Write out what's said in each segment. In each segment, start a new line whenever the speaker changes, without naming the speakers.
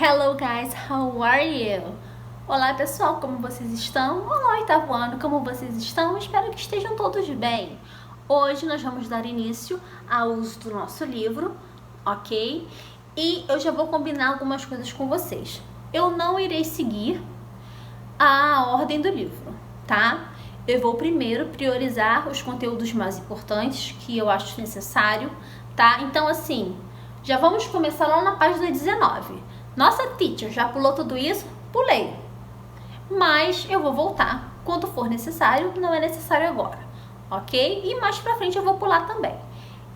Hello guys, how are you? Olá pessoal, como vocês estão? Olá, oitavo ano, como vocês estão? Espero que estejam todos bem. Hoje nós vamos dar início ao uso do nosso livro, ok? E eu já vou combinar algumas coisas com vocês. Eu não irei seguir a ordem do livro, tá? Eu vou primeiro priorizar os conteúdos mais importantes que eu acho necessário, tá? Então assim, já vamos começar lá na página 19. Nossa, teacher, já pulou tudo isso? Pulei. Mas eu vou voltar quando for necessário, não é necessário agora, ok? E mais pra frente eu vou pular também.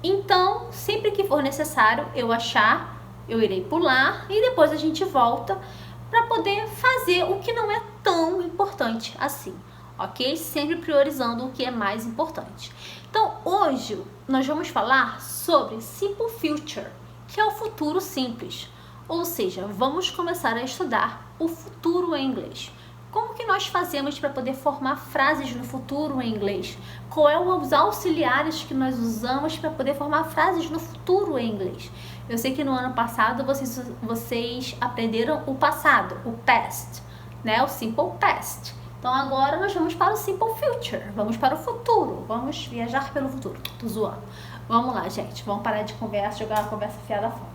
Então, sempre que for necessário eu achar, eu irei pular e depois a gente volta para poder fazer o que não é tão importante assim, ok? Sempre priorizando o que é mais importante. Então, hoje nós vamos falar sobre Simple Future, que é o futuro simples. Ou seja, vamos começar a estudar o futuro em inglês. Como que nós fazemos para poder formar frases no futuro em inglês? Quais são os auxiliares que nós usamos para poder formar frases no futuro em inglês? Eu sei que no ano passado vocês aprenderam o passado, o past, né? O simple past. Então agora nós vamos para o simple future, vamos para o futuro, vamos viajar pelo futuro. Tô zoando. Vamos lá, gente, vamos parar de conversa, jogar uma conversa fiada fora.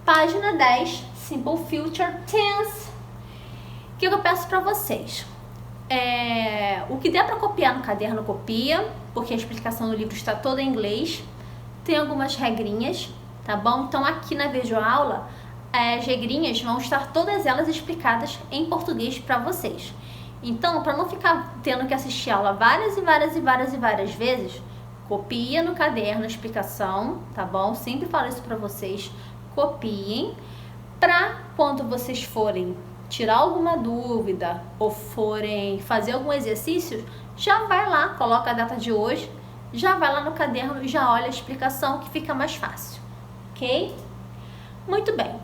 Página 10, Simple Future Tense. O que eu peço para vocês? O que der para copiar no caderno, copia, porque a explicação do livro está toda em inglês. Tem algumas regrinhas, tá bom? Então aqui na videoaula, as regrinhas vão estar todas elas explicadas em português para vocês. Então, para não ficar tendo que assistir a aula várias vezes, copia no caderno a explicação, tá bom? Sempre falo isso para vocês. Copiem, para quando vocês forem tirar alguma dúvida ou forem fazer algum exercício, já vai lá, coloca a data de hoje, já vai lá no caderno e já olha a explicação que fica mais fácil, ok? Muito bem,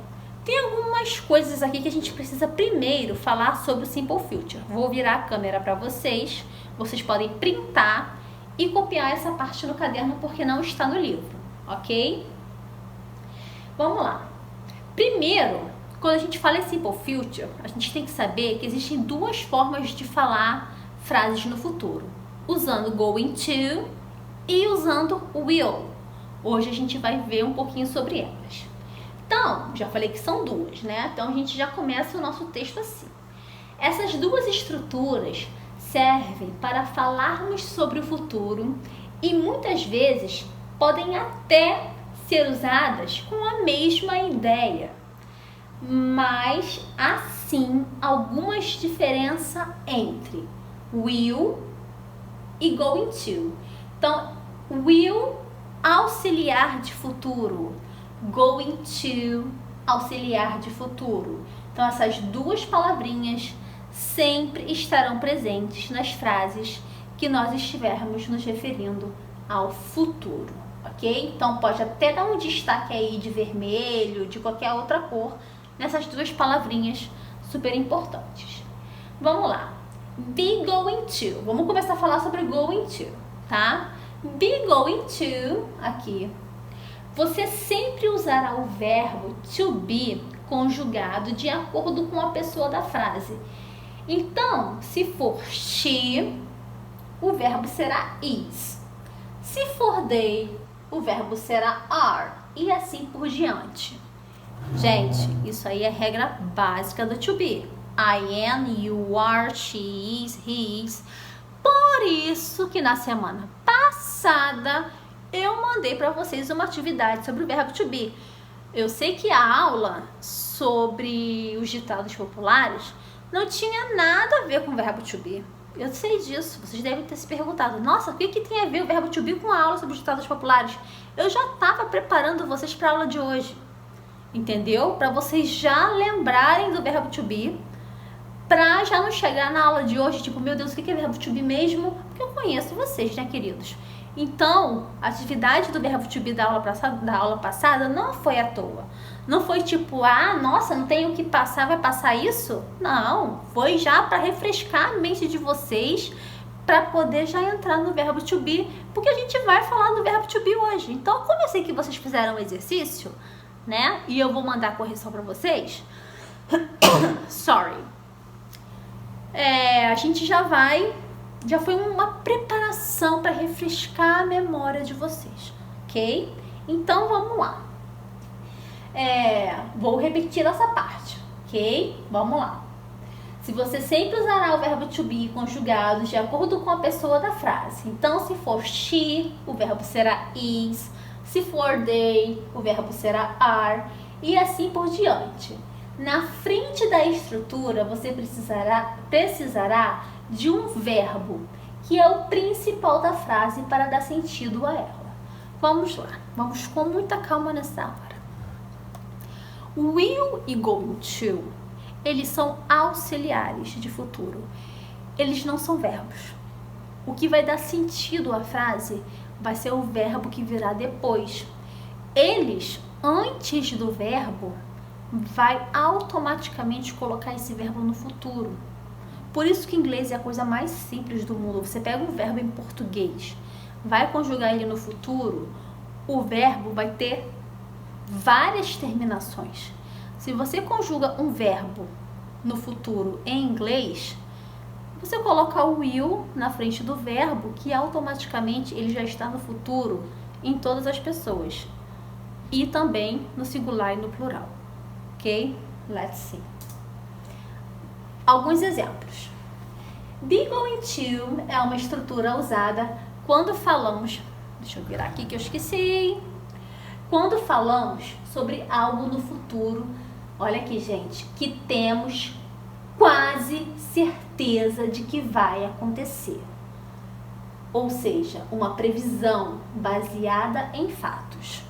tem algumas coisas aqui que a gente precisa primeiro falar sobre o Simple Future. Vou virar a câmera para vocês, vocês podem printar e copiar essa parte no caderno porque não está no livro, ok? Vamos lá. Primeiro, quando a gente fala em Simple Future, a gente tem que saber que existem duas formas de falar frases no futuro. Usando going to e usando will. Hoje a gente vai ver um pouquinho sobre elas. Então, já falei que são duas, né? Então a gente já começa o nosso texto assim. Essas duas estruturas servem para falarmos sobre o futuro e muitas vezes podem até ser usadas com a mesma ideia, mas há sim algumas diferenças entre will e going to. Então, will, auxiliar de futuro, going to, auxiliar de futuro. Então, essas duas palavrinhas sempre estarão presentes nas frases que nós estivermos nos referindo ao futuro. Ok? Então pode até dar um destaque aí de vermelho, de qualquer outra cor, nessas duas palavrinhas super importantes. Vamos lá. Be going to. Vamos começar a falar sobre going to, tá? Be going to, aqui. Você sempre usará o verbo to be conjugado de acordo com a pessoa da frase. Então, se for she, o verbo será is. Se for they, o verbo será are e assim por diante. Gente, isso aí é regra básica do to be. I am, you are, she is, he is. Por isso que na semana passada eu mandei para vocês uma atividade sobre o verbo to be. Eu sei que a aula sobre os ditados populares não tinha nada a ver com o verbo to be. Eu sei disso, vocês devem ter se perguntado, nossa, o que tem a ver o verbo to be com a aula sobre os ditados populares? Eu já estava preparando vocês para a aula de hoje, entendeu? Para vocês já lembrarem do verbo to be, para já não chegar na aula de hoje, tipo, meu Deus, o que é verbo to be mesmo? Porque eu conheço vocês, né, queridos? Então, a atividade do verbo to be da aula passada não foi à toa. Não foi tipo, ah, nossa, não tenho o que passar, vai passar isso? Não, foi já para refrescar a mente de vocês, para poder já entrar no verbo to be, porque a gente vai falar do verbo to be hoje. Então, como eu sei que vocês fizeram o exercício, né, e eu vou mandar a correção para vocês, Sorry. A gente já foi uma preparação para refrescar a memória de vocês, ok? Então vamos lá. Vou repetir essa parte, ok? Vamos lá. Se você sempre usará o verbo to be conjugado de acordo com a pessoa da frase. Então, se for she, o verbo será is. Se for they, o verbo será are. E assim por diante. Na frente da estrutura, você precisará de um verbo, que é o principal da frase para dar sentido a ela. Vamos lá. Vamos com muita calma nessa hora. Will e going to, eles são auxiliares de futuro. Eles não são verbos. O que vai dar sentido à frase vai ser o verbo que virá depois. Eles, antes do verbo, vai automaticamente colocar esse verbo no futuro. Por isso que inglês é a coisa mais simples do mundo. Você pega um verbo em português, vai conjugar ele no futuro, o verbo vai ter várias terminações. Se você conjuga um verbo no futuro em inglês, você coloca o will na frente do verbo, que automaticamente ele já está no futuro em todas as pessoas. E também no singular e no plural. Ok? Let's see. Alguns exemplos. Be going to é uma estrutura usada quando falamos... Deixa eu virar aqui que eu esqueci. Quando falamos sobre algo no futuro, olha aqui, gente, que temos quase certeza de que vai acontecer. Ou seja, uma previsão baseada em fatos.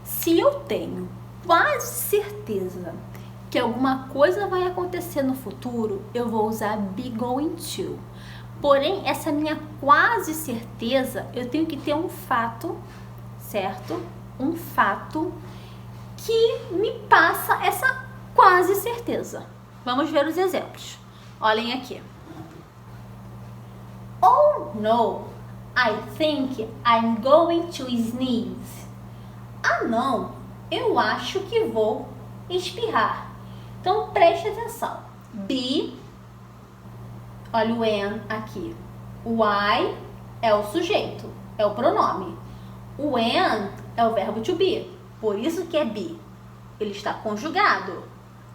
Se eu tenho quase certeza que alguma coisa vai acontecer no futuro, eu vou usar be going to. Porém, essa minha quase certeza, eu tenho que ter um fato, certo? Um fato que me passa essa quase certeza. Vamos ver os exemplos. Olhem aqui. Oh no, I think I'm going to sneeze. Ah não, eu acho que vou espirrar. Então preste atenção. Be, olha o am aqui. O I é o sujeito, é o pronome. O am é o verbo to be, por isso que é be. Ele está conjugado.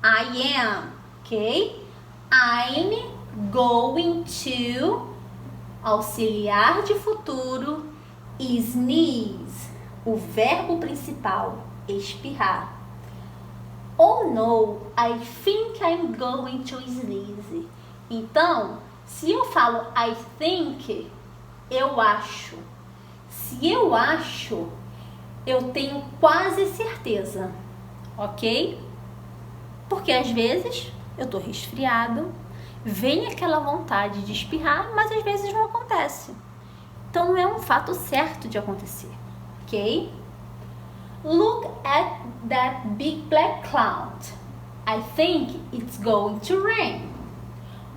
I am, ok? I'm going to, auxiliar de futuro, sneeze, o verbo principal, espirrar. Oh no, I think I'm going to sneeze. Então, se eu falo I think, eu acho. Se eu acho, eu tenho quase certeza, ok? Porque às vezes eu tô resfriado, vem aquela vontade de espirrar, mas às vezes não acontece. Então não é um fato certo de acontecer, ok? Look at that big black cloud. I think it's going to rain.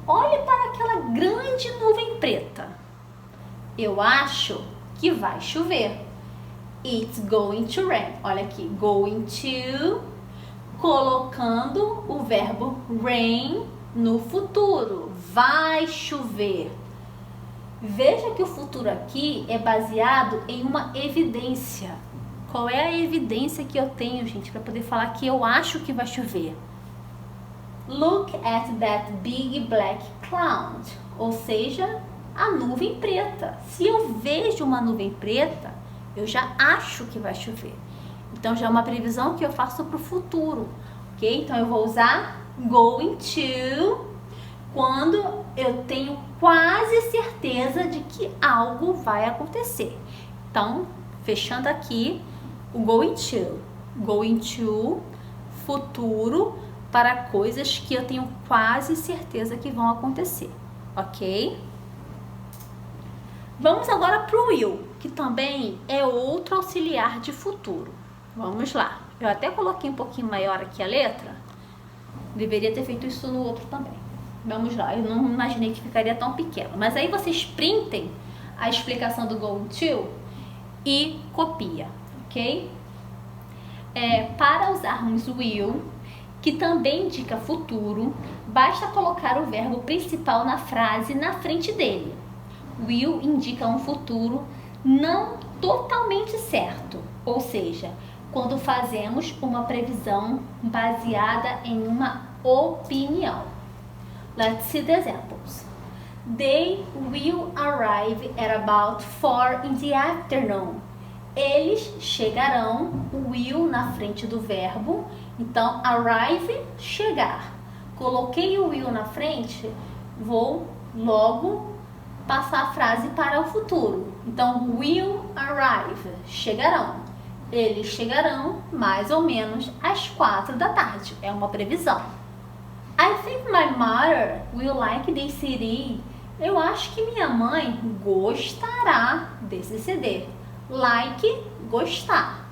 Olhe para aquela grande nuvem preta. Eu acho que vai chover. It's going to rain. Olha aqui, going to, colocando o verbo rain no futuro. Vai chover. Veja que o futuro aqui é baseado em uma evidência. Qual é a evidência que eu tenho, gente, para poder falar que eu acho que vai chover? Look at that big black cloud. Ou seja, a nuvem preta. Se eu vejo uma nuvem preta, eu já acho que vai chover. Então já é uma previsão que eu faço para o futuro, ok? Então eu vou usar going to quando eu tenho quase certeza de que algo vai acontecer. Então, fechando aqui, o going to. Going to, futuro, para coisas que eu tenho quase certeza que vão acontecer, ok? Vamos agora para o will, que também é outro auxiliar de futuro. Vamos lá. Eu até coloquei um pouquinho maior aqui a letra. Deveria ter feito isso no outro também. Vamos lá. Eu não imaginei que ficaria tão pequeno. Mas aí vocês printem a explicação do going to e copia, ok? Para usarmos o will, que também indica futuro, basta colocar o verbo principal na frase na frente dele. Will indica um futuro não totalmente certo, ou seja, quando fazemos uma previsão baseada em uma opinião. Let's see the examples. They will arrive at about 4 in the afternoon. Eles chegarão, o will na frente do verbo. Então, arrive, chegar. Coloquei o will na frente, vou logo passar a frase para o futuro. Então, will arrive, chegarão. Eles chegarão mais ou menos às 4 da tarde. É uma previsão. I think my mother will like this CD. Eu acho que minha mãe gostará desse CD. Like, gostar.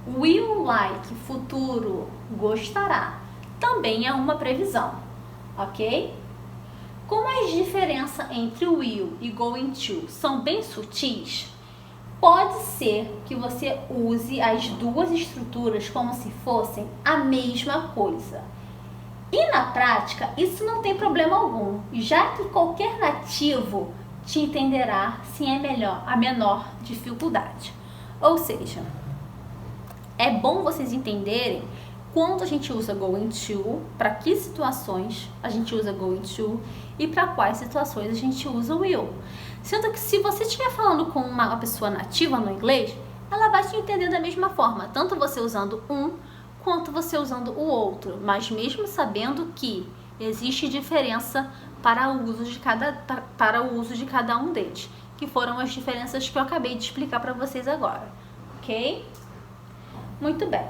Will like, futuro, gostará. Também é uma previsão, ok? Como as diferenças entre will e going to são bem sutis, pode ser que você use as duas estruturas como se fossem a mesma coisa. E na prática, isso não tem problema algum, já que qualquer nativo te entenderá sem a menor dificuldade. Ou seja, é bom vocês entenderem quando a gente usa going to, para que situações a gente usa going to e para quais situações a gente usa will. Sendo que se você estiver falando com uma pessoa nativa no inglês, ela vai te entender da mesma forma, tanto você usando um quanto você usando o outro, mas mesmo sabendo que existe diferença para o uso de cada um deles, que foram as diferenças que eu acabei de explicar para vocês agora, ok? Muito bem.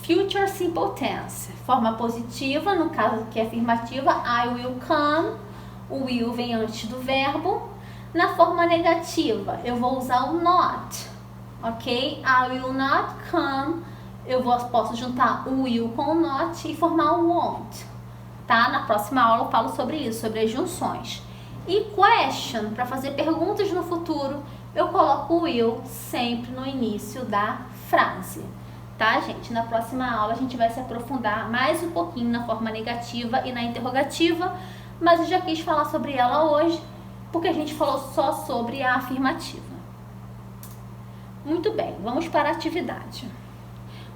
Future Simple Tense, forma positiva, no caso que é afirmativa, I will come, o will vem antes do verbo. Na forma negativa, eu vou usar o not, ok? I will not come, posso juntar o will com o not e formar o won't, tá? Na próxima aula eu falo sobre isso, sobre as junções. E question, para fazer perguntas no futuro, eu coloco o will sempre no início da frase, tá, gente? Na próxima aula a gente vai se aprofundar mais um pouquinho na forma negativa e na interrogativa, mas eu já quis falar sobre ela hoje, porque a gente falou só sobre a afirmativa. Muito bem, vamos para a atividade.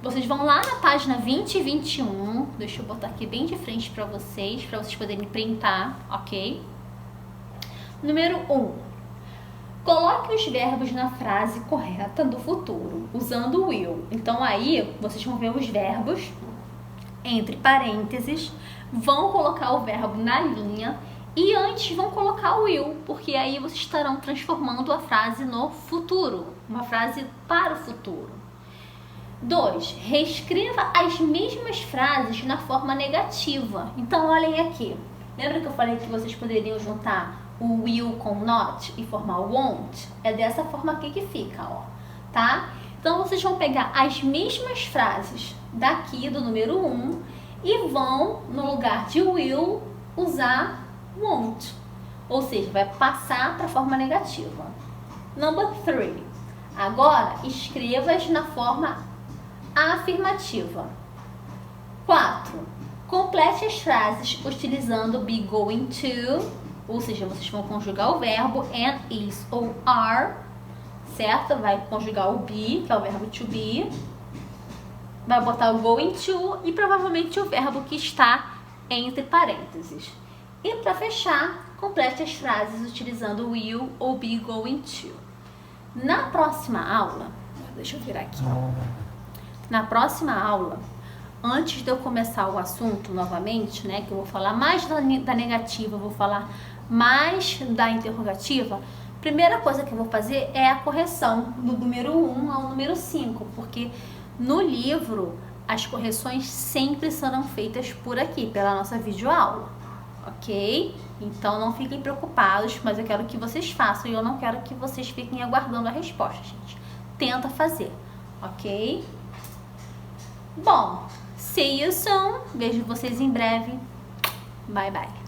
Vocês vão lá na página 20 e 21, deixa eu botar aqui bem de frente para vocês poderem printar, ok? Número 1. Coloque os verbos na frase correta do futuro, usando o will. Então aí, vocês vão ver os verbos, entre parênteses, vão colocar o verbo na linha e antes vão colocar o will, porque aí vocês estarão transformando a frase no futuro, uma frase para o futuro. 2. Reescreva as mesmas frases na forma negativa. Então, olhem aqui. Lembra que eu falei que vocês poderiam juntar o will com not e formar o won't? É dessa forma aqui que fica, ó, tá? Então, vocês vão pegar as mesmas frases daqui do número 1 e vão, no lugar de will, usar won't. Ou seja, vai passar para a forma negativa. Number 3. Agora, escreva-as na forma afirmativa. 4. Complete as frases utilizando be going to, ou seja, vocês vão conjugar o verbo and, is ou are, certo? Vai conjugar o be, que é o verbo to be. Vai botar o going to e provavelmente o verbo que está entre parênteses. E para fechar, complete as frases utilizando will ou be going to. Na próxima aula, deixa eu virar aqui. Na próxima aula, antes de eu começar o assunto novamente, né, que eu vou falar mais da negativa, eu vou falar mais da interrogativa, a primeira coisa que eu vou fazer é a correção do número 1 ao número 5, porque no livro as correções sempre serão feitas por aqui, pela nossa videoaula, ok? Então não fiquem preocupados, mas eu quero que vocês façam e eu não quero que vocês fiquem aguardando a resposta, gente. Tenta fazer, ok? Bom, see you soon. Vejo vocês em breve. Bye, bye.